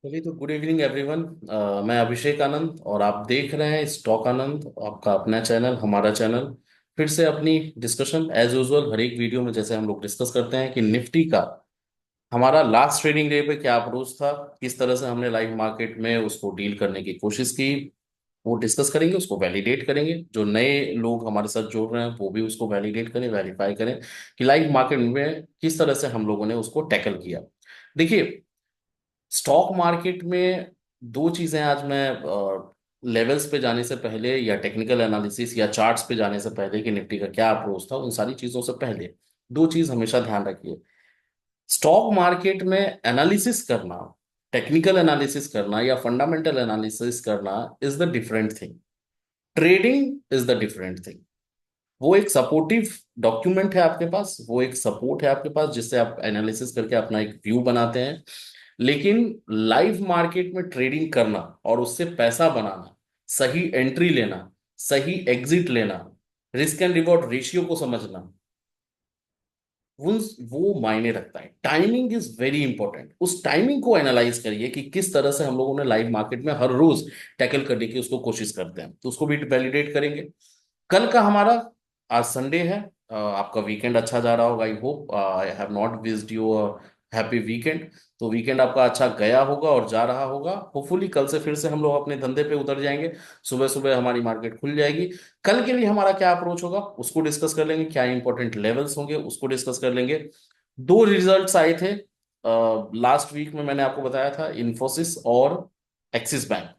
चलिए तो good evening everyone. मैं अभिषेक आनंद और आप देख रहे हैं स्टॉक आनंद, आपका अपना चैनल, हमारा चैनल। फिर से अपनी डिस्कशन एज यूजुअल हर एक वीडियो में जैसे हम लोग डिस्कस करते हैं कि निफ्टी का हमारा लास्ट ट्रेडिंग डे पे क्या अप्रोच था, किस तरह से हमने लाइव मार्केट में उसको डील करने की कोशिश की, वो डिस्कस करेंगे, उसको वैलिडेट करेंगे। जो नए लोग हमारे साथ जुड़ रहे हैं वो भी उसको वैलिडेट करें, वेरीफाई करें कि लाइव मार्केट में किस तरह से हम लोगों ने उसको टैकल किया। देखिए, स्टॉक मार्केट में दो चीजें आज मैं लेवल्स पे जाने से पहले या टेक्निकल एनालिसिस या चार्ट्स पे जाने से पहले कि निफ्टी का क्या अप्रोच था, उन सारी चीजों से पहले दो चीज हमेशा ध्यान रखिए। स्टॉक मार्केट में एनालिसिस करना, टेक्निकल एनालिसिस करना या फंडामेंटल एनालिसिस करना is the different thing. Trading is the different thing. वो एक सपोर्टिव डॉक्यूमेंट है आपके पास, वो एक सपोर्ट है आपके पास जिससे आप एनालिसिस करके अपना एक व्यू बनाते हैं। लेकिन लाइव मार्केट में ट्रेडिंग करना और उससे पैसा बनाना, सही एंट्री लेना, सही एग्जिट लेना, रिस्क एंड रिवॉर्ड रेशियो को समझना, वो मायने रखता है। Timing is very important. उस टाइमिंग को एनालाइज करिए कि किस तरह से हम लोगों ने लाइव मार्केट में हर रोज टैकल करने की उसको कोशिश करते हैं, तो उसको भी वैलिडेट करेंगे। कल का हमारा, आज संडे है, आपका वीकेंड अच्छा जा रहा होगा। I hope I have not wished you happy weekend. तो वीकेंड आपका अच्छा गया होगा और जा रहा होगा। होपफुली कल से फिर से हम लोग अपने धंधे पे उतर जाएंगे। सुबह सुबह हमारी मार्केट खुल जाएगी। कल के लिए हमारा क्या अप्रोच होगा उसको डिस्कस कर लेंगे, क्या इंपॉर्टेंट लेवल्स होंगे उसको डिस्कस कर लेंगे। दो रिजल्ट्स आए थे लास्ट वीक में, मैंने आपको बताया था, इन्फोसिस और एक्सिस बैंक।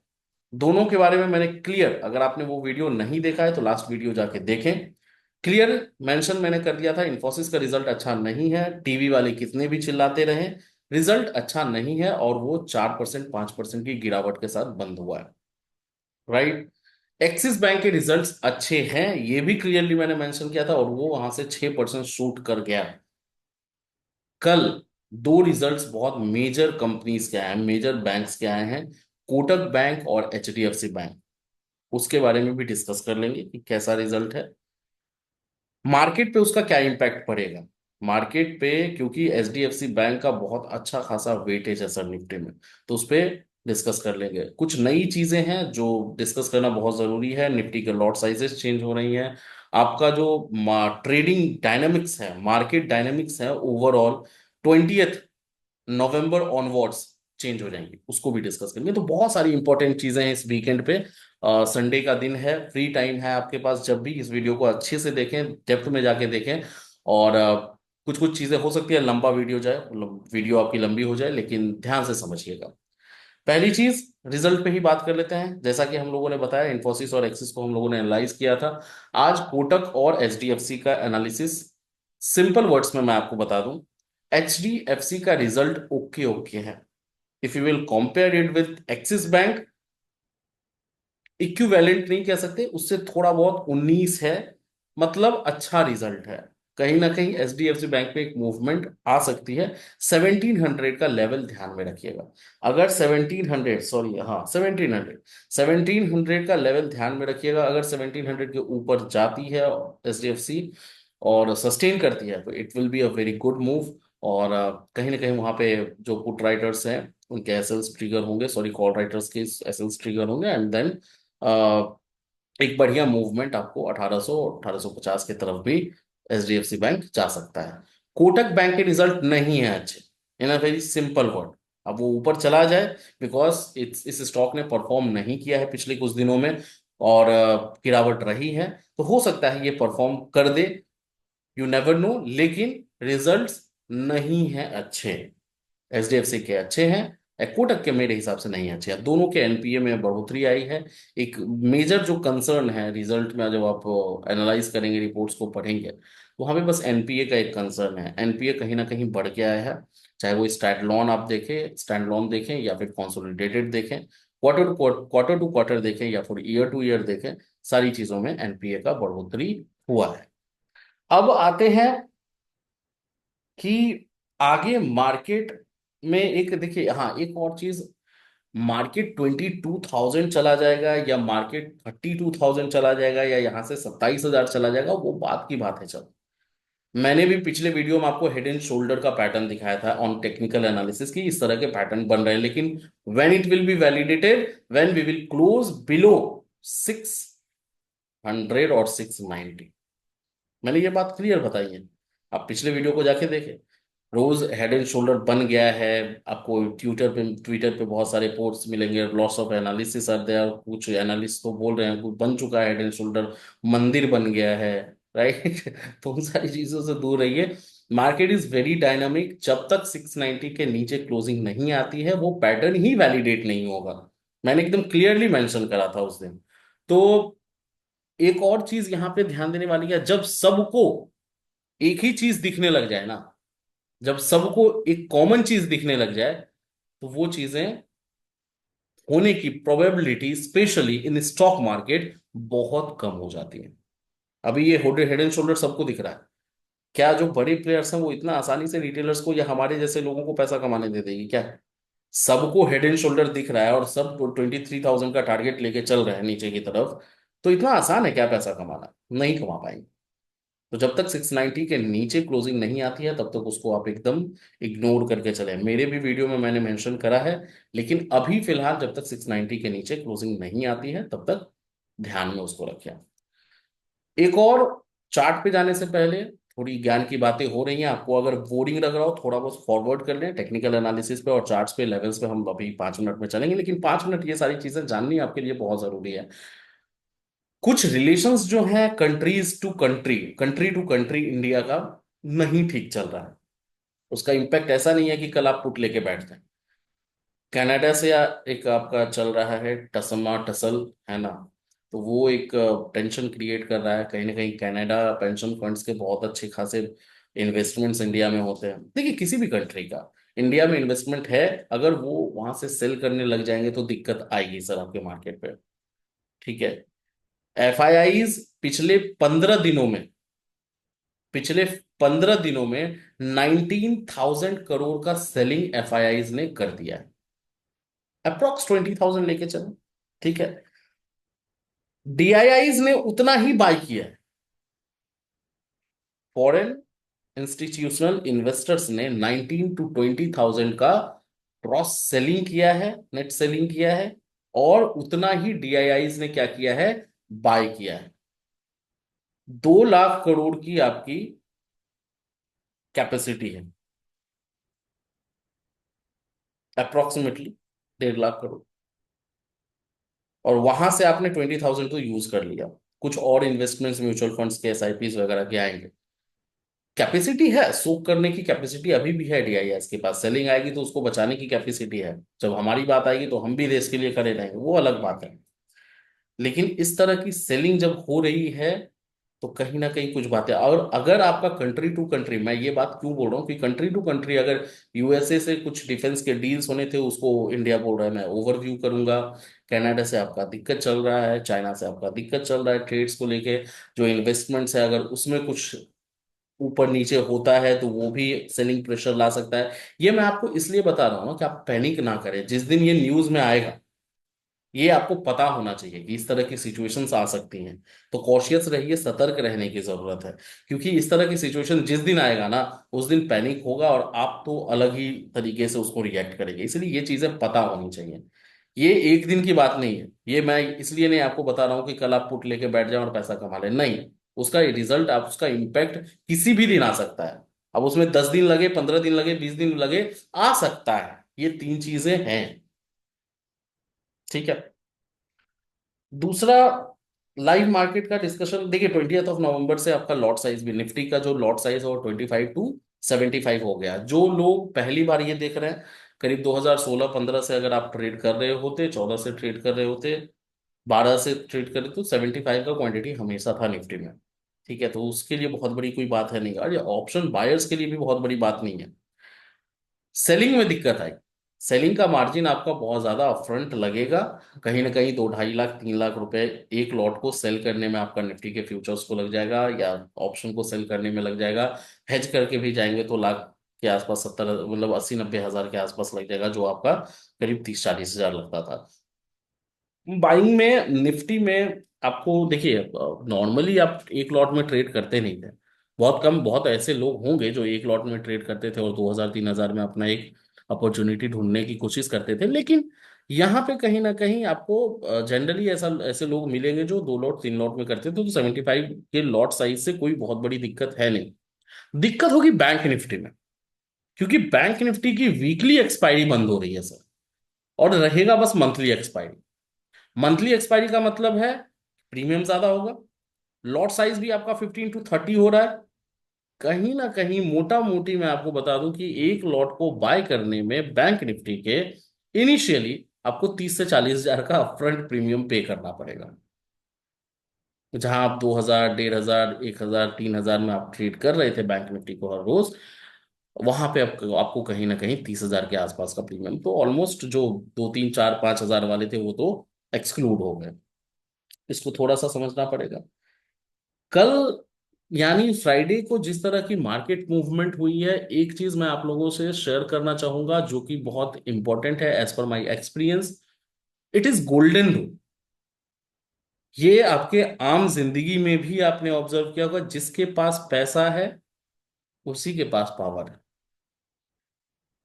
दोनों के बारे में मैंने क्लियर, अगर आपने वो वीडियो नहीं देखा है तो लास्ट वीडियो जाके देखें। क्लियर मेंशन मैंने कर दिया था, इन्फोसिस का रिजल्ट अच्छा नहीं है, टीवी वाले कितने भी चिल्लाते रहे, रिजल्ट अच्छा नहीं है और वो 4% 5% की गिरावट के साथ बंद हुआ है। राइट। एक्सिस बैंक के रिजल्ट्स अच्छे हैं, ये भी क्लियरली मैंने मेंशन किया था, और वो वहां से 6% शूट कर गया। कल दो रिजल्ट्स बहुत मेजर कंपनीज के आए हैं, मेजर बैंक्स के आए हैं, कोटक बैंक और एचडीएफसी बैंक। उसके बारे में भी डिस्कस कर लेंगे कि कैसा रिजल्ट है, मार्केट पे उसका क्या इम्पैक्ट पड़ेगा। मार्केट पे क्योंकि एचडीएफसी बैंक का बहुत अच्छा खासा वेटेज है सर निफ्टी में, तो उस पर डिस्कस कर लेंगे। कुछ नई चीजें हैं जो डिस्कस करना बहुत जरूरी है। निफ्टी के लॉट साइजेस चेंज हो रही हैं। आपका जो ट्रेडिंग डायनेमिक्स है, मार्केट डायनेमिक्स है, ओवरऑल 20 नवंबर ऑनवर्ड्स चेंज हो जाएंगी, उसको भी डिस्कस करेंगे। तो बहुत सारी इंपॉर्टेंट चीजें हैं इस वीकेंड पे। संडे का दिन है, फ्री टाइम है आपके पास, जब भी इस वीडियो को अच्छे से देखें, डेप्थ में जाके देखें। और कुछ कुछ चीजें हो सकती है लंबा वीडियो जाए, वीडियो आपकी लंबी हो जाए, लेकिन ध्यान से समझिएगा। पहली चीज, रिजल्ट पे ही बात कर लेते हैं। जैसा कि हम लोगों ने बताया, इन्फोसिस और एक्सिस को हम लोगों ने एनालाइज किया था। आज कोटक और एचडीएफसी का एनालिसिस, सिंपल वर्ड्स में मैं आपको बता दूं, एचडीएफसी का रिजल्ट ओके ओके है। If you will compare it with axis bank, equivalent नहीं कह सकते, उससे थोड़ा बहुत 19 है, मतलब अच्छा रिजल्ट है। कहीं ना कहीं एचडीएफसी बैंक पे एक मूवमेंट आ सकती है। 1700 का लेवल ध्यान में रखिएगा। अगर 1700, सॉरी, हाँ 1700 का लेवल ध्यान में रखिएगा। अगर 1700 के ऊपर जाती है एचडीएफसी और सस्टेन करती है, तो it will be a very good move. और कहीं ना कहीं वहां पे जो पुट राइटर्स हैं उनके एसएल्स ट्रिगर होंगे, सॉरी कॉल राइटर्स के एसएल्स ट्रिगर होंगे, एंड देन एक बढ़िया मूवमेंट आपको 1800 1850 की तरफ भी एचडीएफसी बैंक जा सकता है। कोटक बैंक के रिजल्ट नहीं है अच्छे, इन अ वेरी सिंपल वर्ड। अब वो ऊपर चला जाए, बिकॉज इस स्टॉक ने परफॉर्म नहीं किया है पिछले कुछ दिनों में, और गिरावट रही है, तो हो सकता है ये परफॉर्म कर दे, यू नेवर नो। लेकिन रिजल्ट्स नहीं है अच्छे, एचडीएफसी के अच्छे हैं, कोटक के मेरे हिसाब से नहीं अच्छे हैं। दोनों के एनपीए में बढ़ोतरी आई है। एक मेजर जो कंसर्न है रिजल्ट में, जब आप एनालाइज करेंगे, रिपोर्ट्स को पढ़ेंगे, तो वहां पे बस एनपीए का एक कंसर्न है। एनपीए कहीं ना कहीं बढ़ के आया है, चाहे वो स्टैंडलोन आप देखें, स्टैंडलोन देखें या फिर कंसोलिडेटेड देखें, क्वार्टर टू क्वार्टर देखें या फिर ईयर टू ईयर देखें, सारी चीजों में एनपीए का बढ़ोतरी हुआ है। अब आते हैं कि आगे मार्केट में एक, देखिए हाँ एक और चीज, मार्केट 22,000 चला जाएगा या मार्केट 32,000 चला जाएगा या यहाँ से 27,000 चला जाएगा, वो बात की बात है। चलो, मैंने भी पिछले वीडियो में आपको हेड एंड शोल्डर का पैटर्न दिखाया था ऑन टेक्निकल एनालिसिस की, इस तरह के पैटर्न बन रहे हैं, लेकिन when it will be validated, when we will close below 600 और 690। मैंने ये बात क्लियर बताई है, आप पिछले वीडियो को जाके देखें। रोज हेड एंड शोल्डर बन गया है, आपको ट्विटर पे बहुत सारे पोस्ट मिलेंगे, lots of analysis are there, कुछ एनालिस्ट तो बोल रहे हैं कुछ बन चुका है हेड एंड शोल्डर, मंदिर बन गया है, राइट। तो उन सारी चीजों से दूर रहिए। मार्केट इज वेरी डायनामिक, जब तक 690 के नीचे क्लोजिंग नहीं आती है वो पैटर्न ही वैलिडेट नहीं होगा। मैंने एकदम क्लियरली मेंशन करा था उस दिन। तो एक और चीज यहां पे ध्यान देने वाली है, जब सबको एक ही चीज दिखने लग जाए ना, जब सबको एक कॉमन चीज दिखने लग जाए, तो वो चीजें होने की probability specially in stock market बहुत कम हो जाती है। अभी ये हेड एंड शोल्डर सबको दिख रहा है, क्या जो बड़े प्लेयर्स हैं वो इतना आसानी से रिटेलर्स को या हमारे जैसे लोगों को पैसा कमाने दे देगी क्या? सबको हेड एंड शोल्डर दिख रहा है और सब 23,000 का टारगेट लेके चल रहे हैं नीचे की तरफ, तो इतना आसान है क्या पैसा कमाना? नहीं कमा पाएंगे। तो जब तक 690 के नीचे क्लोजिंग नहीं आती है तब तक उसको आप एकदम इग्नोर करके चले। मेरे भी वीडियो में मैंने मेंशन करा है, लेकिन अभी फिलहाल जब तक 690 के नीचे क्लोजिंग नहीं आती है तब तक ध्यान में उसको रखें। एक और, चार्ट पे जाने से पहले थोड़ी ज्ञान की बातें हो रही हैं, आपको अगर बोरिंग लग रहा हो थोड़ा बहुत फॉरवर्ड कर लें, टेक्निकल एनालिसिस पे और चार्ट्स पे लेवल्स पे हम अभी 5 मिनट में चलेंगे, लेकिन 5 मिनट ये सारी चीजें जाननी आपके लिए बहुत जरूरी है। कुछ रिलेशंस जो हैं countries to country, country to country India का नहीं ठीक चल रहा है। उसका इम्पैक्ट ऐसा नहीं है कि कल आप पुट लेके बैठ जाए। कनाडा से एक आपका चल रहा है टसमा टसल, है ना, तो वो एक टेंशन क्रिएट कर रहा है कहीं ना कहीं। कनाडा पेंशन फंड्स के बहुत अच्छे खासे इन्वेस्टमेंट्स इंडिया में होते हैं। देखिए किसी भी कंट्री का इंडिया में इन्वेस्टमेंट है, अगर वो वहां से सेल करने लग जाएंगे तो दिक्कत आएगी सर आपके मार्केट पे। ठीक है, एफआईआईज पिछले 15 दिनों में 19,000 करोड़ का सेलिंग एफआईआईज ने कर दिया है, अप्रोक्स 20,000 लेके चलो। ठीक है, डीआईआईज ने उतना ही बाय किया है। फॉरेन इंस्टीट्यूशनल इन्वेस्टर्स ने 19 to 20,000 का क्रॉस सेलिंग किया है, नेट सेलिंग किया है, और उतना ही डीआईआईज ने क्या किया है, बाय किया है। 2 लाख करोड़ की आपकी कैपेसिटी है, अप्रोक्सीमेटली 1.5 लाख करोड़, और वहां से आपने 20,000 तो यूज कर लिया। कुछ और इन्वेस्टमेंट्स म्यूचुअल फंड्स के एसआईपीस वगैरह के आएंगे। कैपेसिटी है, सोक करने की कैपेसिटी अभी भी है डीआईएस के पास। सेलिंग आएगी तो उसको बचाने की कैपेसिटी है। जब हमारी बात आएगी तो हम भी देश के लिए खड़े रहेंगे, वो अलग बात है। लेकिन इस तरह की सेलिंग जब हो रही है तो कहीं ना कहीं कुछ बातें, और अगर आपका कंट्री टू कंट्री, मैं ये बात क्यों बोल रहा हूँ कि कंट्री टू कंट्री, अगर यूएसए से कुछ डिफेंस के डील्स होने थे उसको इंडिया बोल रहा है मैं ओवरव्यू करूंगा, कनाडा से आपका दिक्कत चल रहा है, चाइना से आपका दिक्कत चल रहा है ट्रेड्स को लेके, जो इन्वेस्टमेंट्स है अगर उसमें कुछ ऊपर नीचे होता है तो वो भी सेलिंग प्रेशर ला सकता है। ये मैं आपको इसलिए बता रहा हूँ ना कि आप पैनिक ना करें। जिस दिन ये न्यूज में आएगा, ये आपको पता होना चाहिए कि इस तरह की सिचुएशंस आ सकती हैं, तो कॉशियस रहिए, सतर्क रहने की जरूरत है। क्योंकि इस तरह की सिचुएशन जिस दिन आएगा ना, उस दिन पैनिक होगा और आप तो अलग ही तरीके से उसको रिएक्ट करेंगे। इसलिए ये चीजें पता होनी चाहिए। ये एक दिन की बात नहीं है, ये मैं इसलिए नहीं आपको बता रहा हूँ कि कल आप पुट लेके बैठ जाए और पैसा कमा ले, नहीं। उसका रिजल्ट, आप उसका इम्पैक्ट किसी भी दिन आ सकता है। अब उसमें 10 दिन लगे, 15 दिन लगे, 20 दिन लगे, आ सकता है। ये तीन चीजें हैं। ठीक है, दूसरा, लाइव मार्केट का डिस्कशन देखिए। 20th of November से आपका लॉट साइज भी, निफ्टी का जो लॉट साइज है वो 25 to 75 हो गया। जो लोग पहली बार ये देख रहे हैं, करीब 2016-15 से अगर आप ट्रेड कर रहे होते, 14 से ट्रेड कर रहे होते, 12 से ट्रेड कर रहे, तो 75 का क्वांटिटी हमेशा था निफ्टी में। ठीक है, तो उसके लिए बहुत बड़ी कोई बात है नहीं, और ये ऑप्शन बायर्स के लिए भी बहुत बड़ी बात नहीं है। सेलिंग में दिक्कत आई, सेलिंग का मार्जिन आपका बहुत ज्यादा अपफ्रंट लगेगा। कहीं ना कहीं 2-2.5 लाख 3 लाख रुपए एक लॉट को सेल करने में आपका निफ्टी के फ्यूचर्स को लग जाएगा, या ऑप्शन को सेल करने में लग जाएगा। हेज करके भी जाएंगे तो लाख के आसपास, 70 मतलब 80-90 हजार के आसपास लग जाएगा, जो आपका करीब 30-40 हजार लगता था। बाइंग में निफ्टी में आपको देखिए, नॉर्मली आप एक लॉट में ट्रेड करते नहीं थे। बहुत कम, बहुत ऐसे लोग होंगे जो एक लॉट में ट्रेड करते थे और 2000 3000 में अपना एक अपॉर्चुनिटी ढूंढने की कोशिश करते थे। लेकिन यहाँ पे कहीं ना कहीं आपको जनरली ऐसा ऐसे लोग मिलेंगे जो 2 लॉट 3 लॉट में करते थे। तो 75 के लॉट साइज से कोई बहुत बड़ी दिक्कत है नहीं। दिक्कत होगी बैंक निफ्टी में, क्योंकि बैंक निफ्टी की वीकली एक्सपायरी बंद हो रही है सर, और रहेगा बस मंथली एक्सपायरी। मंथली एक्सपायरी का मतलब है प्रीमियम ज्यादा होगा, लॉट साइज भी आपका 15 to 30 हो रहा है। कहीं ना कहीं मोटा मोटी मैं आपको बता दूं कि एक लॉट को बाय करने में बैंक निफ्टी के इनिशियली आपको 30 से 40 हजार का अपफ्रंट प्रीमियम पे करना पड़ेगा। जहां आप 2000 1500 1000 3000 में आप ट्रेड कर रहे थे बैंक निफ्टी को हर रोज, वहां पे आपको कहीं ना कहीं 30 हजार के आसपास का प्रीमियम, तो ऑलमोस्ट जो 2 3 4 5 हजार वाले थे वो तो एक्सक्लूड हो गए। इसको थोड़ा सा समझना पड़ेगा। कल यानी फ्राइडे को जिस तरह की मार्केट मूवमेंट हुई है, एक चीज मैं आप लोगों से शेयर करना चाहूंगा जो कि बहुत इंपॉर्टेंट है as per my experience. It is golden rule. ये आपके आम जिंदगी में भी आपने ऑब्जर्व किया होगा, जिसके पास पैसा है उसी के पास पावर है।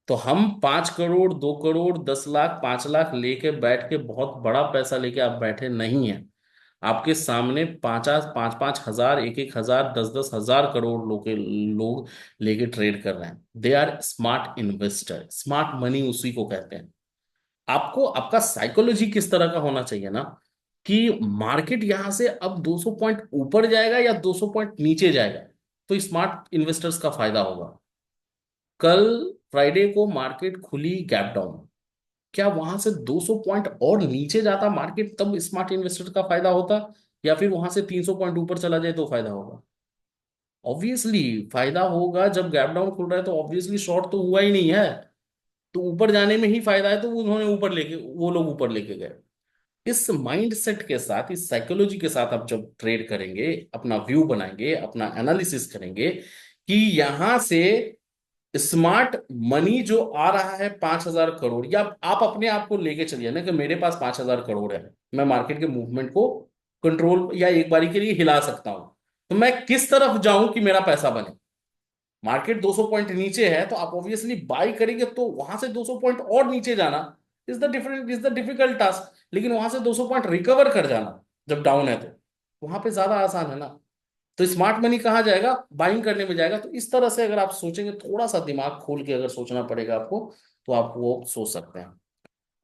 तो हम 5 करोड़ 2 करोड़ 10 लाख 5 लाख लेके बैठ के बहुत बड़ा पैसा लेके आप बैठे नहीं हैं। आपके सामने 5 5 5 5 हजार 1 1 हजार 10 10 हजार करोड़ लोग लेके ट्रेड कर रहे हैं। They are smart investor. Smart money उसी को कहते हैं। आपको आपका साइकोलॉजी किस तरह का होना चाहिए ना, कि मार्केट यहां से अब 200 पॉइंट ऊपर जाएगा या 200 पॉइंट नीचे जाएगा तो स्मार्ट इन्वेस्टर्स का फायदा होगा। कल फ्राइडे को मार्केट खुली गैप डाउन, क्या वहां से 200 पॉइंट और नीचे जाता मार्केट तब स्मार्ट इन्वेस्टर का फायदा होता, या फिर वहां से 300 पॉइंट ऊपर चला जाए तो फायदा होगा? ऑब्वियसली फायदा होगा। जब गैप डाउन खुल रहा है तो ऑब्वियसली शॉर्ट तो हुआ ही नहीं है, तो ऊपर जाने में ही फायदा है, तो उन्होंने ऊपर लेके वो लोग ऊपर लेके गए। इस माइंड सेट के साथ, इस साइकोलॉजी के साथ आप जब ट्रेड करेंगे, अपना व्यू बनाएंगे, अपना एनालिसिस करेंगे कि यहां से स्मार्ट मनी जो आ रहा है 5 हजार करोड़, या आप अपने आप को लेके चलिए ना कि मेरे पास 5 हजार करोड़ है, मैं मार्केट के मूवमेंट को कंट्रोल या एक बारी के लिए हिला सकता हूं, तो मैं किस तरफ जाऊं कि मेरा पैसा बने? मार्केट 200 पॉइंट नीचे है तो आप ऑब्वियसली बाई करेंगे, तो वहां से 200 पॉइंट और नीचे जाना इज द डिफिकल्ट टास्क। लेकिन वहां से 200 पॉइंट रिकवर कर जाना जब डाउन है तो वहां पे ज्यादा आसान है ना। तो स्मार्ट मनी कहाँ जाएगा? बाइंग करने में जाएगा। तो इस तरह से अगर आप सोचेंगे, थोड़ा सा दिमाग खोल के अगर सोचना पड़ेगा आपको, तो आप वो सोच सकते हैं।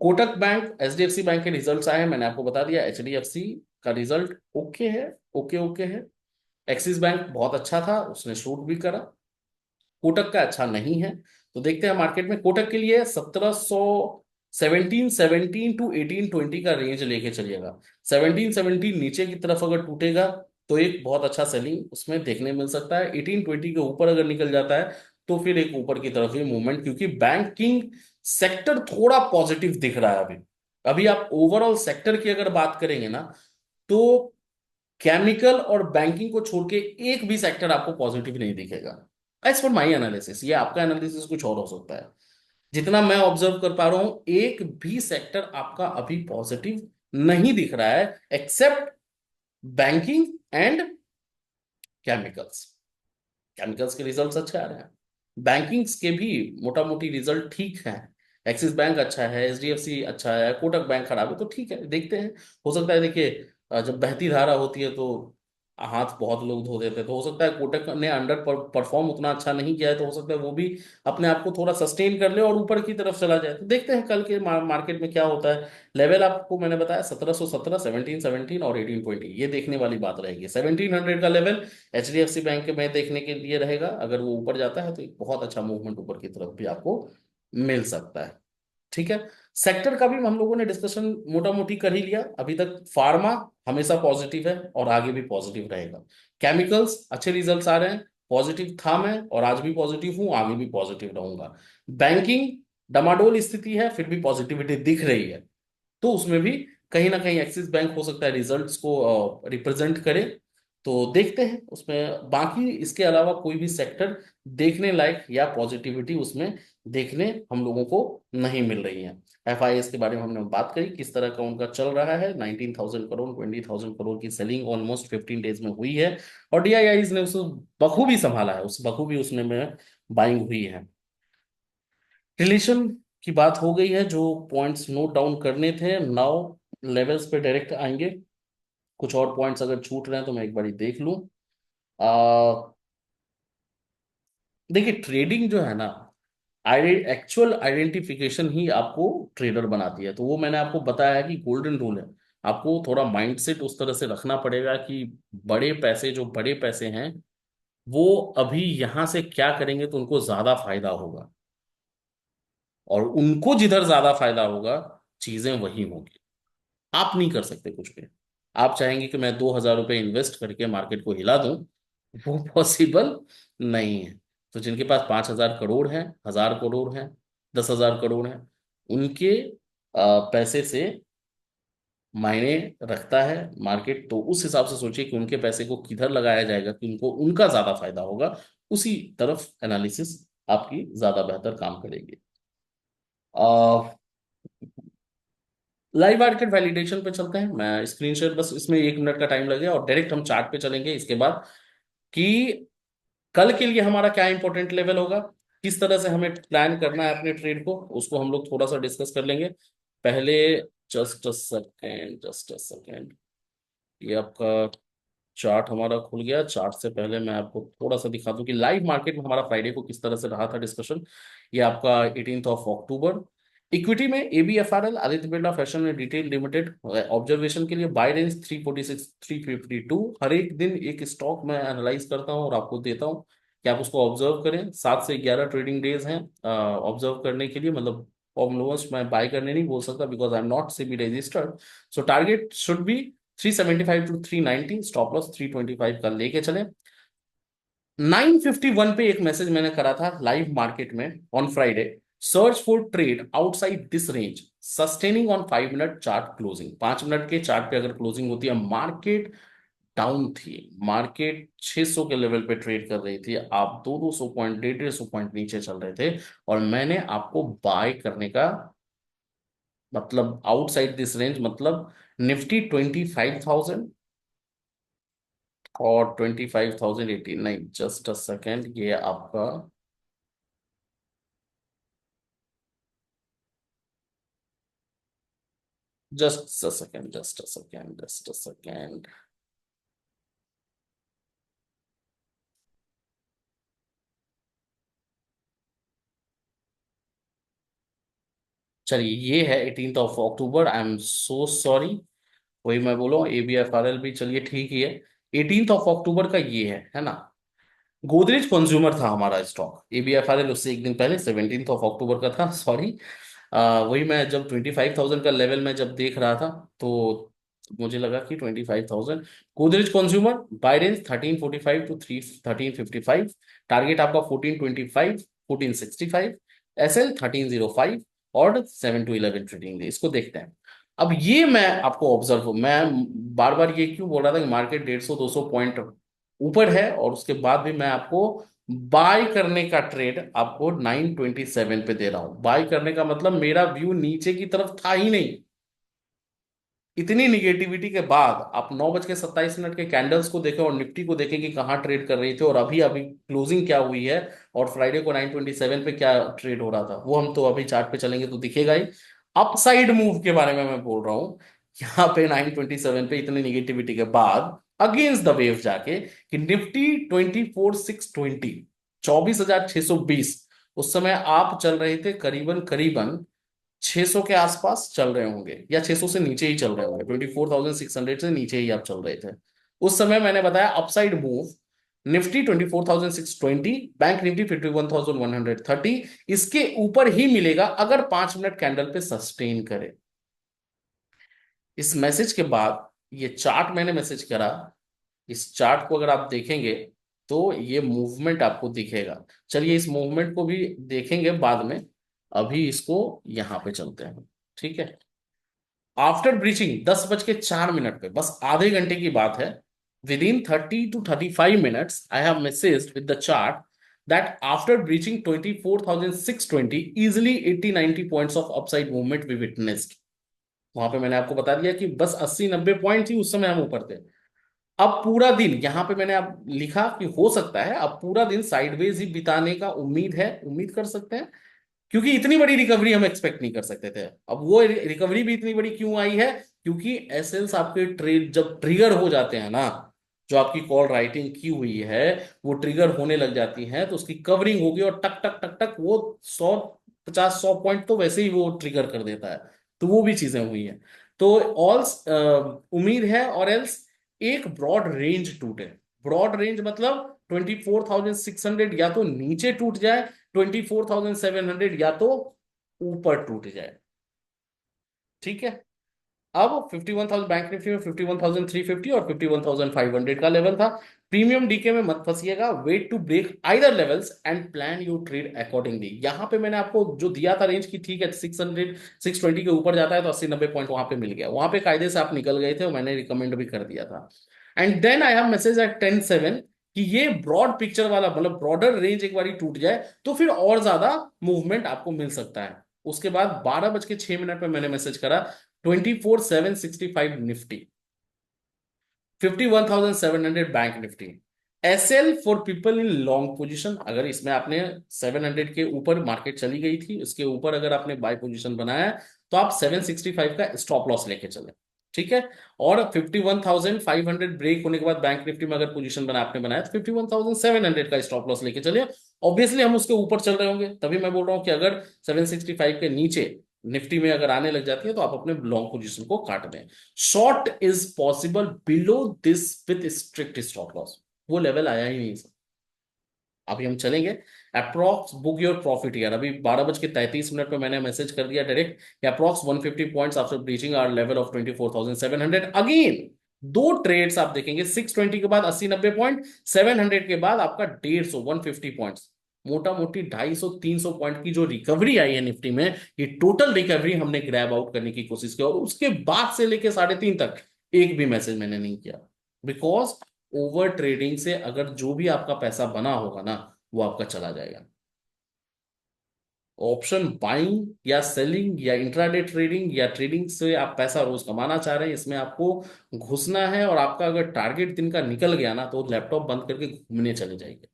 कोटक बैंक एचडीएफसी बैंक के रिजल्ट्स आए हैं, मैंने आपको बता दिया। एचडीएफसी का रिजल्ट ओके है, ओके ओके है। एक्सिस बैंक बहुत अच्छा था, उसने शूट भी करा। कोटक का अच्छा नहीं है। तो देखते हैं मार्केट में। कोटक के लिए 1717 टू 1820 का रेंज लेके चलिएगा। 1717 नीचे की तरफ अगर टूटेगा तो एक बहुत अच्छा सेलिंग उसमें देखने मिल सकता है। 1820 के ऊपर अगर निकल जाता है तो फिर एक ऊपर की तरफ ही मूवमेंट, क्योंकि बैंकिंग सेक्टर थोड़ा पॉजिटिव दिख रहा है अभी। अभी आप ओवरऑल सेक्टर की अगर बात करेंगे ना, तो केमिकल और बैंकिंग को छोड़ के एक भी सेक्टर आपको पॉजिटिव नहीं दिखेगा। एज फॉर माई एनालिसिस, ये आपका एनालिसिस कुछ और हो सकता है। जितना मैं ऑब्जर्व कर पा रहा हूं, एक भी सेक्टर आपका अभी पॉजिटिव नहीं दिख रहा है, except banking and chemicals. Chemicals के रिजल्ट्स अच्छे आ रहे हैं, बैंकिंग्स के भी मोटा मोटी रिजल्ट ठीक है। एक्सिस बैंक अच्छा है, एचडीएफसी अच्छा है, कोटक बैंक खराब है, तो ठीक है, देखते हैं। हो सकता है, देखिए, जब बहती धारा होती है तो हाथ बहुत लोग धो देते हैं। तो हो सकता है कोटक ने अंडर परफॉर्म उतना अच्छा नहीं किया है, तो हो सकता है वो भी अपने आप को थोड़ा सस्टेन कर ले और ऊपर की तरफ चला जाए। तो देखते हैं कल के मार्केट में क्या होता है। लेवल आपको मैंने बताया 1717 1717 और 1820, ये देखने वाली बात रहेगी। 1700 का लेवल एचडीएफसी बैंक में देखने के लिए रहेगा। अगर वो ऊपर जाता है तो एक बहुत अच्छा मूवमेंट ऊपर की तरफ भी आपको मिल सकता है। ठीक है। सेक्टर का भी हम लोगों ने डिस्कशन मोटा मोटी कर ही लिया अभी तक। फार्मा हमेशा पॉजिटिव है और आगे भी पॉजिटिव रहेगा। केमिकल्स अच्छे रिजल्ट्स आ रहे हैं, पॉजिटिव था मैं और आज भी पॉजिटिव हूं, आगे भी पॉजिटिव रहूंगा। बैंकिंग डमाडोल स्थिति है, फिर भी पॉजिटिविटी दिख रही है। तो उसमें भी कहीं ना कहीं एक्सिस बैंक हो सकता है रिजल्ट्स को रिप्रेजेंट करे। तो देखते हैं उसमें, बाकी इसके अलावा कोई भी सेक्टर देखने लायक या पॉजिटिविटी उसमें देखने हम लोगों को नहीं मिल रही है। एफआईएस के बारे में हमने बात करी, किस तरह का उनका चल रहा है। 19,000 करोड़, 20,000 करोड़ की सेलिंग ऑलमोस्ट 15 डेज में हुई है, और डीआईआईज ने उसे बखूबी संभाला है, उस बखूबी उसने में बाइंग हुई है। रिलेशन की बात हो गई है, जो पॉइंट्स नोट डाउन करने थे, नाउ लेवल्स पे डायरेक्ट आएंगे। कुछ और पॉइंट्स अगर छूट रहे हैं तो मैं एक बार देख लूं। देखिए, ट्रेडिंग जो है ना, एक्चुअल आइडेंटिफिकेशन ही आपको ट्रेडर बनाती है। तो वो मैंने आपको बताया है कि गोल्डन रूल है। आपको थोड़ा माइंडसेट उस तरह से रखना पड़ेगा कि बड़े पैसे, जो बड़े पैसे हैं, वो अभी यहां से क्या करेंगे तो उनको ज्यादा फायदा होगा, और उनको जिधर ज्यादा फायदा होगा चीजें वही होंगी। आप नहीं कर सकते कुछ भी। आप चाहेंगे कि मैं 2,000 रुपये इन्वेस्ट करके मार्केट को हिला दूं, वो पॉसिबल नहीं है। तो जिनके पास 5,000 करोड़ है, 1,000 करोड़ है, 10,000 करोड़ है, उनके पैसे से मायने रखता है मार्केट। तो उस हिसाब से सोचिए कि उनके पैसे को किधर लगाया जाएगा कि उनको उनका ज्यादा फायदा होगा, उसी तरफ एनालिसिस आपकी ज्यादा बेहतर काम करेगी। लाइव मार्केट वैलिडेशन पे चलते हैं। मैं स्क्रीन शेयर, बस इसमें 1 मिनट का टाइम लगेगा, और डायरेक्ट हम चार्ट पे चलेंगे इसके बाद, कि कल के लिए हमारा क्या इंपॉर्टेंट लेवल होगा, किस तरह से हमें प्लान करना है अपने ट्रेड को, उसको हम लोग थोड़ा सा डिस्कस कर लेंगे। पहले just a second, just a second, ये आपका चार्ट हमारा खुल गया। चार्ट से पहले मैं आपको थोड़ा सा दिखा दूं कि लाइव मार्केट में हमारा फ्राइडे को किस तरह से रहा था डिस्कशन। ये आपका 18 अक्टूबर। इक्विटी में A B F R L, Aditya Birla fashion and retail limited, observation के लिए बाय रेंज 346 352। हर एक दिन एक स्टॉक मैं एनालाइज करता हूं और आपको देता हूं कि आप उसको ऑब्जर्व करें। 7 से 11 ट्रेडिंग डेज हैं ऑब्जर्व करने के लिए, मतलब ऑलमोस्ट मैं बाय करने नहीं बोल सकता because I am not SEBI registered. So target should be 375 to 390, stop loss 325 का लेके चले। 9:51 पे एक मैसेज मैंने करा था लाइव मार्केट में on Friday, search for trade outside this range, sustaining on 5 minute chart closing. 5 minute के चार्ट पे अगर क्लोजिंग होती है, मार्केट डाउन थी, मार्केट 600 के लेवल पे ट्रेड कर रही थी, आप 200 पॉइंट, 150 पॉइंट नीचे चल रहे थे, और मैंने आपको बाय करने का, मतलब आउटसाइड दिस रेंज मतलब निफ्टी 25,000 और 25,080, नहीं जस्ट अ सेकेंड, ये आपका just a second, just a second, just a second. चलिए, ये है 18 अक्टूबर। आई एम सो सॉरी, वही मैं बोलूँ, एबीएफआरएल भी चलिए ठीक ही है। 18 अक्टूबर का ये है ना। गोदरेज कंज्यूमर था हमारा स्टॉक, एबीएफआरएल उससे एक दिन पहले 17 अक्टूबर का था, सॉरी। वही मैं जब 25,000 का लेवल में जब देख रहा था, तो मुझे लगा कि 25,000। Godrej consumer buy range 1345 to 1355, target आपका 1425, 1465, एसएल 1305, और 7 to 11 ट्रेडिंग डे, इसको देखते हैं। अब ये मैं आपको ऑब्जर्व, मैं बार बार ये क्यों बोल रहा था कि मार्केट 150-200 पॉइंट ऊपर है, और उसके बाद भी मैं आपको बाय करने का ट्रेड आपको 927 पे दे रहा हूं। बाय करने का मतलब मेरा व्यू नीचे की तरफ था ही नहीं। इतनी निगेटिविटी के बाद आप 9:27 के कैंडल्स को देखें और निफ्टी को देखें कि कहाँ ट्रेड कर रही थी, और अभी अभी क्लोजिंग क्या हुई है, और फ्राइडे को 927 पे क्या ट्रेड हो रहा था, वो हम तो अभी चार्ट पे चलेंगे तो दिखेगा ही। अपसाइड मूव के बारे में मैं बोल रहा हूँ। यहाँ पे 927 पे इतनी निगेटिविटी के बाद अगेंस्ट द वेव जाके, कि निफ्टी 24,620, 24,620, उस समय आप चल रहे थे करीबन करीबन 600 के आसपास चल रहे होंगे, या 600 से नीचे ही चल रहे होंगे, 24,600 से नीचे ही आप चल रहे थे। उस समय मैंने बताया upside move, Nifty 24,620, bank Nifty 51,130, इसके ऊपर ही मिलेगा अगर 5 मिनट कैंडल पे सस्टेन करे। इस मैसेज के बाद ये चार्ट मैंने मैसेज करा, इस चार्ट को अगर आप देखेंगे तो ये मूवमेंट आपको दिखेगा। चलिए, इस मूवमेंट को भी देखेंगे बाद में, अभी इसको यहां पे चलते हैं, ठीक है। आफ्टर ब्रीचिंग 10:04 पे, बस आधे घंटे की बात है, within 30 to 35 minutes I have messaged with the chart that after breaching 24,620 easily 80-90 points of upside movement we witnessed। वहां पे मैंने आपको बता दिया कि बस 80-90 पॉइंट थी, उस समय हम ऊपर थे। अब पूरा दिन यहां पे मैंने अब लिखा कि हो सकता है अब पूरा दिन साइडवेज ही बिताने का उम्मीद है, उम्मीद कर सकते हैं, क्योंकि इतनी बड़ी रिकवरी हम एक्सपेक्ट नहीं कर सकते थे। अब वो रिकवरी भी इतनी बड़ी क्यों आई है, क्योंकि एसएल्स आपके ट्रेड जब ट्रिगर हो जाते हैं ना, जो आपकी कॉल राइटिंग की हुई है वो ट्रिगर होने लग जाती है, तो उसकी कवरिंग होगी और टक टक टक टक वो 150-100 पॉइंट तो वैसे ही वो ट्रिगर कर देता है। तो वो भी चीजें हुई हैं। तो ऑल उम्मीद है और एल्स एक ब्रॉड रेंज टूटे। ब्रॉड रेंज मतलब 24,600 या तो नीचे टूट जाए, 24,700 या तो ऊपर टूट जाए। ठीक है। अब 51,000 बैंक निफ्टी में 51,350 और 51,500 का लेवल था। प्रीमियम डीके में मत फंसिएगा, wait to break either levels and plan your trade accordingly. यहां पे मैंने आपको जो दिया था रेंज की, ठीक है 600 620 के ऊपर जाता है तो 80-90 पॉइंट वहां पे मिल गया, वहां पे कायदे से आप निकल गए थे और मैंने रिकमेंड भी कर दिया था। And then I have message at 10:07 कि ये ब्रॉड पिक्चर वाला मतलब ब्रॉडर रेंज एक बार टूट जाए तो फिर और ज्यादा मूवमेंट आपको मिल सकता है। उसके बाद 12:06 में मैंने मैसेज करा 24,765 Nifty, 51,700 bank Nifty, SL for people in long position. अगर इसमें आपने 700 के ऊपर मार्केट चली गई थी, इसके ऊपर अगर आपने बाय पोजीशन बनाया है तो आप 765 का स्टॉप लॉस लेके चले। ठीक है। और 51,500 ब्रेक होने के बाद बैंक निफ्टी में अगर पोजीशन बना आपने बनाया तो 51,700 का स्टॉप लॉस लेके चलिए। ऑब्वियसली हम उसके ऊपर चल रहे होंगे, तभी मैं बोल रहा हूं कि अगर 765 के नीचे निफ्टी में अगर आने लग जाती है तो आप अपने लॉन्ग पोजीशन को काट दें। Short is possible below this with strict stop loss. वो लेवल आया ही नहीं सर। अभी हम चलेंगे approx book your profit here. अभी 12:33 में मैंने मैसेज कर दिया direct approx 150 points after breaching our level of 24,700 again. दो ट्रेड्स आप देखेंगे, 620 के बाद 80-90 पॉइंट, 700 के बाद आपका 150 मोटा मोटी 250-300 पॉइंट की जो रिकवरी आई है निफ्टी में, ये टोटल रिकवरी हमने ग्रैब आउट करने की कोशिश की। और उसके बाद से लेके 3:30 तक एक भी मैसेज मैंने नहीं किया, बिकॉज ओवर ट्रेडिंग से अगर जो भी आपका पैसा बना होगा ना वो आपका चला जाएगा। ऑप्शन बाइंग या सेलिंग या इंट्राडे ट्रेडिंग या ट्रेडिंग से आप पैसा रोज कमाना चाह रहे हैं, इसमें आपको घुसना है। और आपका अगर टारगेट दिन का निकल गया ना तो लैपटॉप बंद करके घूमने चले जाएंगे।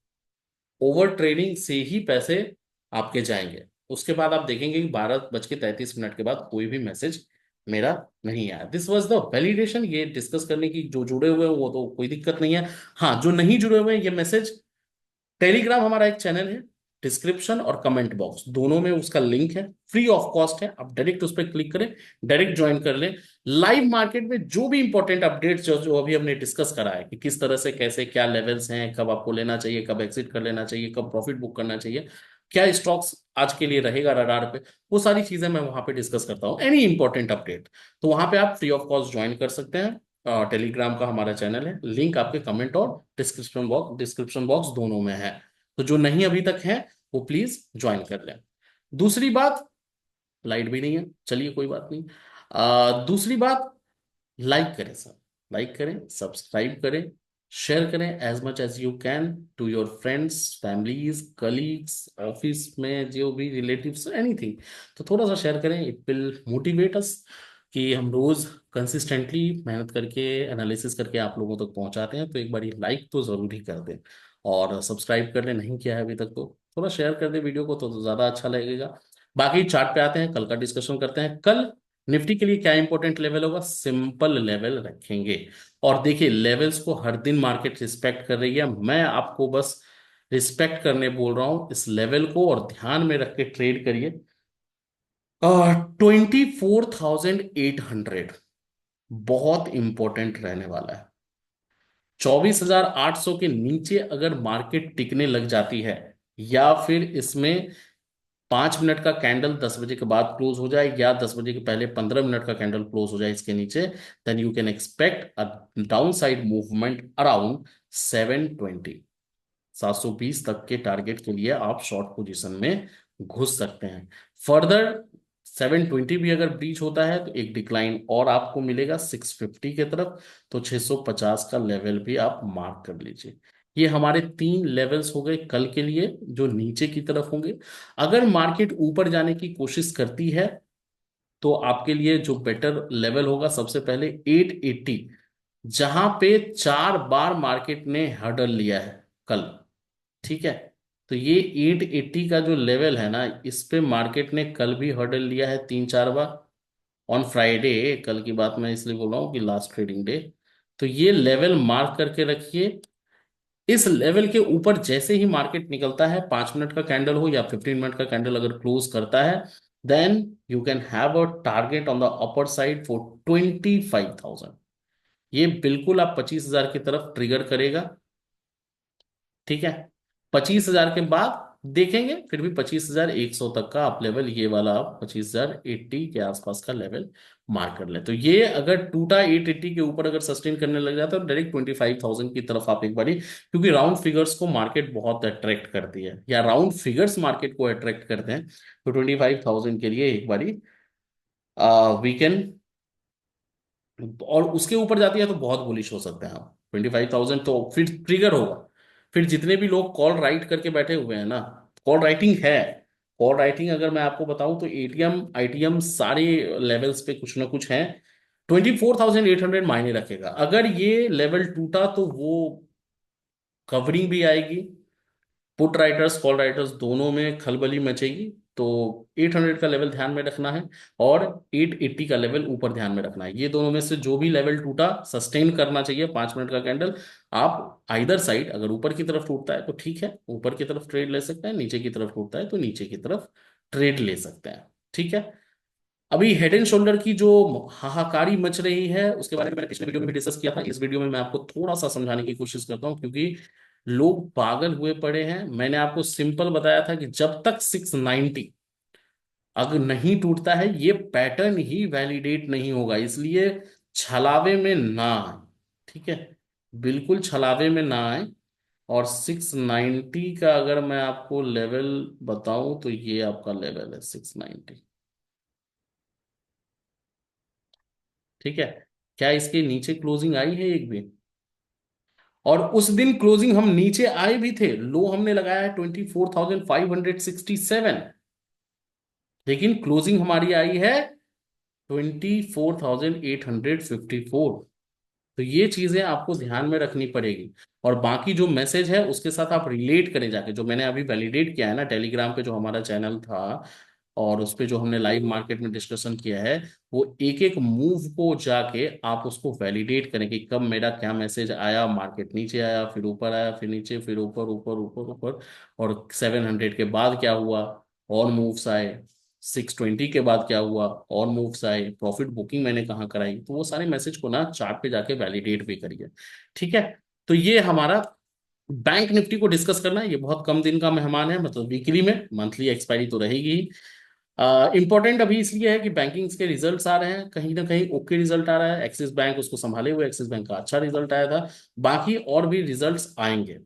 ओवर ट्रेडिंग से ही पैसे आपके जाएंगे। उसके बाद आप देखेंगे कि 12:33 के बाद कोई भी मैसेज मेरा नहीं आया। This was the validation. ये डिस्कस करने की जो जुड़े हुए हैं वो तो कोई दिक्कत नहीं है। हाँ, जो नहीं जुड़े हुए हैं ये मैसेज, टेलीग्राम हमारा एक चैनल है, डिस्क्रिप्शन और कमेंट बॉक्स दोनों में उसका लिंक है, फ्री ऑफ कॉस्ट है। आप डायरेक्ट उस पर क्लिक करें, डायरेक्ट ज्वाइन कर लें। लाइव मार्केट में जो भी इंपॉर्टेंट अपडेट्स जो जो अभी हमने डिस्कस करा है कि किस तरह से कैसे क्या लेवल्स हैं, कब आपको लेना चाहिए, कब एग्जिट कर लेना चाहिए, कब प्रॉफिट बुक करना चाहिए, क्या स्टॉक्स आज के लिए रहेगा रडार पे, वो सारी चीजें मैं वहां पे डिस्कस करता हूँ। एनी इंपॉर्टेंट अपडेट तो वहां पे आप फ्री ऑफ कॉस्ट ज्वाइन कर सकते हैं। टेलीग्राम का हमारा चैनल है, लिंक आपके कमेंट और डिस्क्रिप्शन बॉक्स दोनों में है। तो जो नहीं अभी तक है वो प्लीज ज्वाइन कर लें। दूसरी बात, लाइट भी नहीं है, चलिए कोई बात नहीं। दूसरी बात, लाइक करें सर, लाइक करें, सब्सक्राइब करें, शेयर करें as much as you can to your friends, families, colleagues, office में जो भी रिलेटिव्स, एनीथिंग। तो थोड़ा सा शेयर करें, इट विल मोटिवेट अस कि हम रोज कंसिस्टेंटली मेहनत करके एनालिसिस करके आप लोगों तक पहुंचाते हैं। तो एक बार ये लाइक तो जरूर ही कर दें और सब्सक्राइब कर लें, नहीं किया है अभी तक तो थोड़ा शेयर कर दें वीडियो को तो ज्यादा अच्छा लगेगा। बाकी चार्ट पे आते हैं, कल का डिस्कशन करते हैं। कल निफ्टी के लिए क्या इंपॉर्टेंट लेवल होगा, सिंपल लेवल रखेंगे। और देखिए लेवल्स को हर दिन मार्केट रिस्पेक्ट कर रही है, मैं आपको बस रिस्पेक्ट करने बोल रहा हूं इस लेवल को, और ध्यान में रख के ट्रेड करिए। 24,800 बहुत इंपॉर्टेंट रहने वाला है। 24,800 के नीचे अगर मार्केट टिकने लग जाती है, या फिर इसमें 5 मिनट का कैंडल 10 बजे के बाद क्लोज हो जाए, या 10 बजे के पहले 15 मिनट का कैंडल क्लोज हो जाए इसके नीचे, then you can expect a down side movement around 720 तक के टारगेट के लिए आप शॉर्ट पोजीशन में घुस सकते हैं। फर्दर 720 भी अगर ब्रीच होता है तो एक डिक्लाइन और आपको मिलेगा 650 के तरफ, तो 650 का लेवल भी आप मार्क कर लीजिए। ये हमारे 3 लेवल्स हो गए कल के लिए जो नीचे की तरफ होंगे। अगर मार्केट ऊपर जाने की कोशिश करती है तो आपके लिए जो बेटर लेवल होगा, सबसे पहले 880, जहां पे 4 बार मार्केट ने हर्डल लिया है कल। ठीक है, तो ये 880 का जो लेवल है ना, इस पे मार्केट ने कल भी हर्डल लिया है 3-4 बार ऑन फ्राइडे। कल की बात मैं इसलिए बोल रहा हूँ कि लास्ट ट्रेडिंग डे। तो ये लेवल मार्क करके रखिए। इस लेवल के ऊपर जैसे ही मार्केट निकलता है, 5 मिनट का कैंडल हो या 15 मिनट का कैंडल अगर क्लोज करता है, then you can have a target on the upper side for 25,000। ये बिल्कुल आप 25,000 की तरफ ट्रिगर करेगा। ठीक है, 25,000 के बाद देखेंगे, फिर भी 25,100 तक का आप लेवल, ये वाला आप 25,080 के आसपास का लेवल मार्क कर ले। तो ये अगर टूटा 880 के ऊपर अगर सस्टेन करने लग जाता है तो डायरेक्ट 25,000 की तरफ आप एक बारी, क्योंकि राउंड फिगर्स को मार्केट बहुत अट्रैक्ट करती है, या राउंड फिगर्स मार्केट को अट्रैक्ट करते हैं, तो 25,000 के लिए एक बारी वीकेंड, और उसके ऊपर जाती है तो बहुत बुलिश हो सकते हैं आप। 25,000 तो फिर ट्रिगर होगा। फिर जितने भी लोग कॉल राइट करके बैठे हुए हैं ना, कॉल राइटिंग है, कॉल राइटिंग अगर मैं आपको बताऊं तो एटीएम आईटीएम सारे लेवल्स पे कुछ ना कुछ है। 24,800 मायने रखेगा। अगर ये लेवल टूटा तो वो कवरिंग भी आएगी, पुट राइटर्स कॉल राइटर्स दोनों में खलबली मचेगी। तो 800 का लेवल ध्यान में रखना है, और 880 का लेवल ऊपर ध्यान में रखना है। ये दोनों में से जो भी लेवल टूटा सस्टेन करना चाहिए 5 मिनट का कैंडल। आप आइदर साइड, अगर ऊपर की तरफ टूटता है तो ठीक है, ऊपर की तरफ ट्रेड ले सकते हैं, नीचे की तरफ टूटता है तो नीचे की तरफ ट्रेड ले सकते हैं। ठीक है, अभी हेड एंड शोल्डर की जो हाहाकारी मच रही है उसके बारे में मैंने पिछले वीडियो में भी डिस्कस किया था। इस वीडियो में मैं आपको थोड़ा सा समझाने की कोशिश करता हूं, क्योंकि लोग पागल हुए पड़े हैं। मैंने आपको सिंपल बताया था कि जब तक 690 अगर नहीं टूटता है, ये पैटर्न ही वैलिडेट नहीं होगा, इसलिए छलावे में ना आए। ठीक है, बिल्कुल छलावे में ना आए। और 690 का अगर मैं आपको लेवल बताऊं तो ये आपका लेवल है 690। ठीक है, क्या इसके नीचे क्लोजिंग आई है एक भी? और उस दिन क्लोजिंग हम नीचे आए भी थे, लो हमने लगाया है 24,567, लेकिन क्लोजिंग हमारी आई है 24,854। तो ये चीजें आपको ध्यान में रखनी पड़ेगी। और बाकी जो मैसेज है उसके साथ आप रिलेट करें जाके, जो मैंने अभी वैलिडेट किया है ना टेलीग्राम पे, जो हमारा चैनल था और उस पे जो हमने लाइव मार्केट में डिस्कशन किया है, वो एक एक मूव को जाके आप उसको वैलिडेट करें कि कब मेरा क्या मैसेज आया, मार्केट नीचे आया, फिर ऊपर आया, फिर नीचे, फिर ऊपर ऊपर ऊपर ऊपर, और 700 के बाद क्या हुआ, और मूव्स आए, 620 के बाद क्या हुआ, और मूव्स आए, प्रॉफिट बुकिंग मैंने कहाँ कराई, तो वो सारे मैसेज को ना चार्ट पे जाके वैलिडेट भी करिए। ठीक है, तो ये हमारा बैंक निफ्टी को डिस्कस करना है। ये बहुत कम दिन का मेहमान है, मतलब वीकली में, मंथली एक्सपायरी तो रहेगी ही। इंपॉर्टेंट अभी इसलिए है कि बैंकिंग्स के रिजल्ट्स आ रहे हैं, कहीं ना कहीं ओके रिजल्ट आ रहा है, एक्सिस बैंक उसको संभाले हुए, एक्सिस बैंक का अच्छा रिजल्ट आया था, बाकी और भी रिजल्ट्स आएंगे।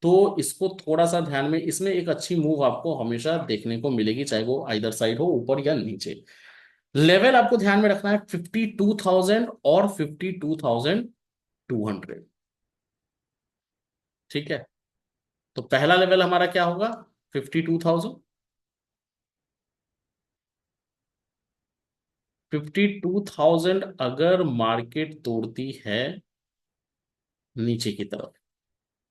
तो इसको थोड़ा सा ध्यान में, इसमें एक अच्छी मूव आपको हमेशा देखने को मिलेगी, चाहे वो आइदर साइड हो, ऊपर या नीचे। लेवल आपको ध्यान में रखना है 52,000 और 52,200। ठीक है, तो पहला लेवल हमारा क्या होगा? 52,000। 52,000 अगर मार्केट तोड़ती है नीचे की तरफ,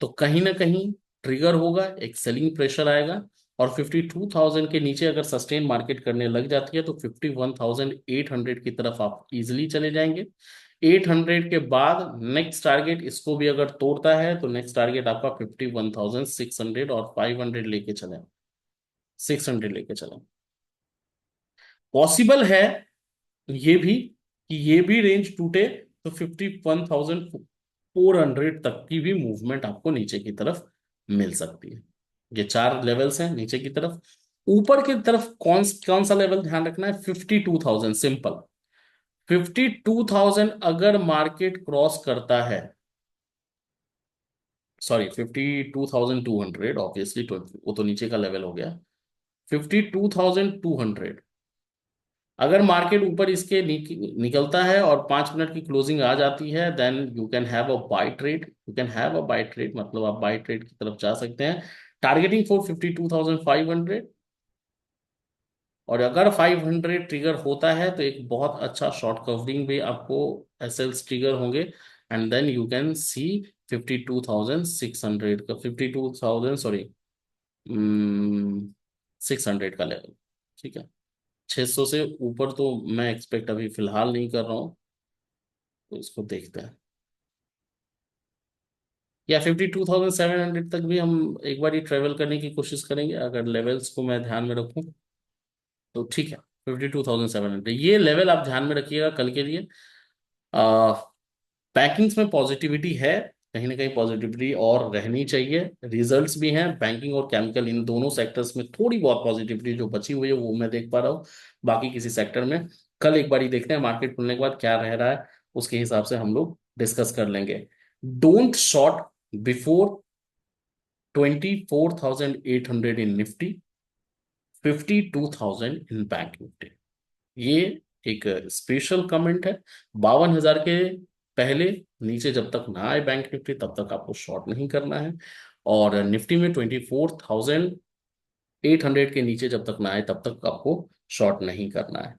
तो कहीं ना कहीं ट्रिगर होगा, एक सेलिंग प्रेशर आएगा। और 52,000 के नीचे अगर सस्टेन मार्केट करने लग जाती है तो 51,800 की तरफ आप इजिली चले जाएंगे। 800 के बाद नेक्स्ट टारगेट, इसको भी अगर तोड़ता है तो नेक्स्ट टारगेट आपका 51,600, और 500 लेके चले, 600 लेके चले। पॉसिबल है ये भी कि ये भी रेंज टूटे, तो 51,400 तक की भी मूवमेंट आपको नीचे की तरफ मिल सकती है। ये 4 लेवल्स हैं नीचे की तरफ। ऊपर की तरफ कौन कौन सा लेवल ध्यान रखना है? 52,000, सिंपल। 52,000 अगर मार्केट क्रॉस करता है, सॉरी 52,200, ऑब्वियसली वो तो नीचे का लेवल हो गया। 52,200 अगर मार्केट ऊपर इसके निकलता है और 5 मिनट की क्लोजिंग आ जाती है, then you can have a buy trade, you can have a buy trade, मतलब आप बाय ट्रेड की तरफ जा सकते हैं, टारगेटिंग फॉर 52,500। और अगर 500 ट्रिगर होता है तो एक बहुत अच्छा शॉर्ट कवरिंग भी आपको एसएल्स ट्रिगर होंगे, and then you can see 52,600 का, 52,000 सॉरी 600 का लेवल। ठीक है, 600 से ऊपर तो मैं एक्सपेक्ट अभी फिलहाल नहीं कर रहा हूँ, तो इसको देखते हैं। या 52,700 तक भी हम एक बार ही ट्रेवल करने की कोशिश करेंगे, अगर लेवल्स को मैं ध्यान में रखूं तो। ठीक है, 52,700 ये लेवल आप ध्यान में रखिएगा कल के लिए। बैंकिंग्स में पॉजिटिविटी है, कहीं ना कहीं पॉजिटिविटी और रहनी चाहिए। रिजल्ट्स भी हैं, बैंकिंग और केमिकल इन दोनों सेक्टर्स में थोड़ी बहुत पॉजिटिविटी जो बची हुई है वो मैं देख पा रहा हूँ। बाकी किसी सेक्टर में कल एक बार ही देखते हैं मार्केट खुलने के बाद क्या रह रहा है, उसके हिसाब से हम लोग डिस्कस कर लेंगे। Don't short before 24,800 in Nifty, 52,000 in bank Nifty. ये एक स्पेशल कमेंट है। 52,000 के पहले नीचे जब तक ना आए बैंक निफ्टी तब तक आपको शॉर्ट नहीं करना है, और निफ्टी में 24,800 के नीचे जब तक ना आए तब तक आपको शॉर्ट नहीं करना है।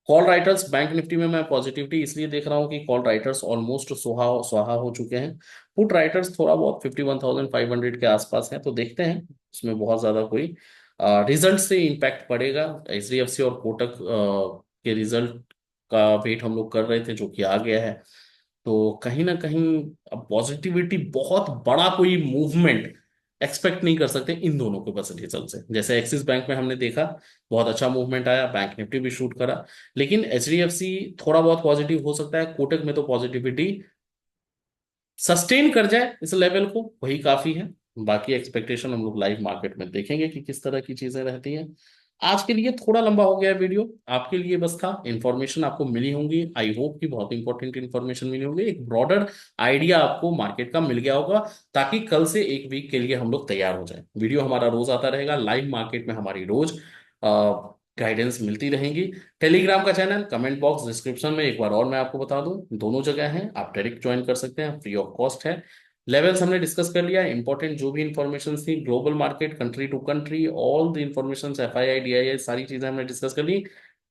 कॉल राइटर्स बैंक निफ्टी में मैं पॉजिटिविटी इसलिए देख रहा हूँ कि कॉल राइटर्स ऑलमोस्ट सुहा स्वाहा हो चुके हैं। पुट राइटर्स थोड़ा बहुत 51,500 के आसपास हैं, तो देखते हैं उसमें बहुत ज्यादा कोई रिजल्ट से इम्पैक्ट पड़ेगा। एचडीएफसी और कोटक के रिजल्ट का वेट हम लोग कर रहे थे जो कि आ गया है, तो कहीं ना कहीं अब पॉजिटिविटी बहुत बड़ा कोई मूवमेंट एक्सपेक्ट नहीं कर सकते इन दोनों के बस रिजल्ट से। जैसे एक्सिस बैंक में हमने देखा बहुत अच्छा मूवमेंट आया, बैंक निफ्टी भी शूट करा, लेकिन एचडीएफसी थोड़ा बहुत पॉजिटिव हो सकता है, कोटक में तो पॉजिटिविटी सस्टेन कर जाए इस लेवल को वही काफी है। बाकी एक्सपेक्टेशन हम लोग लाइव मार्केट में देखेंगे कि किस तरह की चीजें रहती हैं। आज के लिए थोड़ा लंबा हो गया है वीडियो, आपके लिए बस था, इंफॉर्मेशन आपको मिली होंगी, आई होप कि बहुत इंपॉर्टेंट इंफॉर्मेशन मिली होंगी, एक ब्रॉडर आइडिया आपको मार्केट का मिल गया होगा, ताकि कल से एक वीक के लिए हम लोग तैयार हो जाए। वीडियो हमारा रोज आता रहेगा, लाइव मार्केट में हमारी रोज गाइडेंस मिलती रहेंगी। टेलीग्राम का चैनल, कमेंट बॉक्स, डिस्क्रिप्शन में एक बार और मैं आपको बता दूं, दोनों जगह हैं, आप डायरेक्ट ज्वाइन कर सकते हैं, फ्री ऑफ कॉस्ट है। लेवल्स हमने डिस्कस कर लिया, इंपॉर्टेंट जो भी इंफॉर्मेशन थी, global market, country to country, all the information, FII DII सारी चीजें हमने डिस्कस कर ली।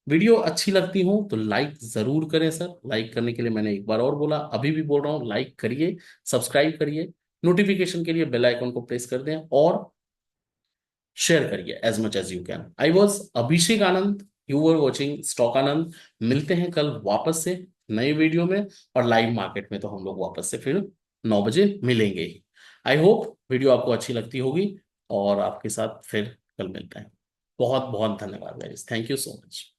वीडियो अच्छी लगती हो तो लाइक जरूर करें सर, लाइक करने के लिए मैंने एक बार और बोला, अभी भी बोल रहा हूँ, लाइक करिए, सब्सक्राइब करिए, नोटिफिकेशन के लिए बेल आइकन को प्रेस कर दें, और शेयर करिए as much as you can. I was Abhishek Anand, you were watching stock Anand. मिलते हैं कल वापस से नए वीडियो में, और लाइव मार्केट में तो हम लोग वापस से फिर 9 बजे मिलेंगे ही। आई होप वीडियो आपको अच्छी लगती होगी, और आपके साथ फिर कल मिलते हैं। बहुत बहुत धन्यवाद guys, thank you so much.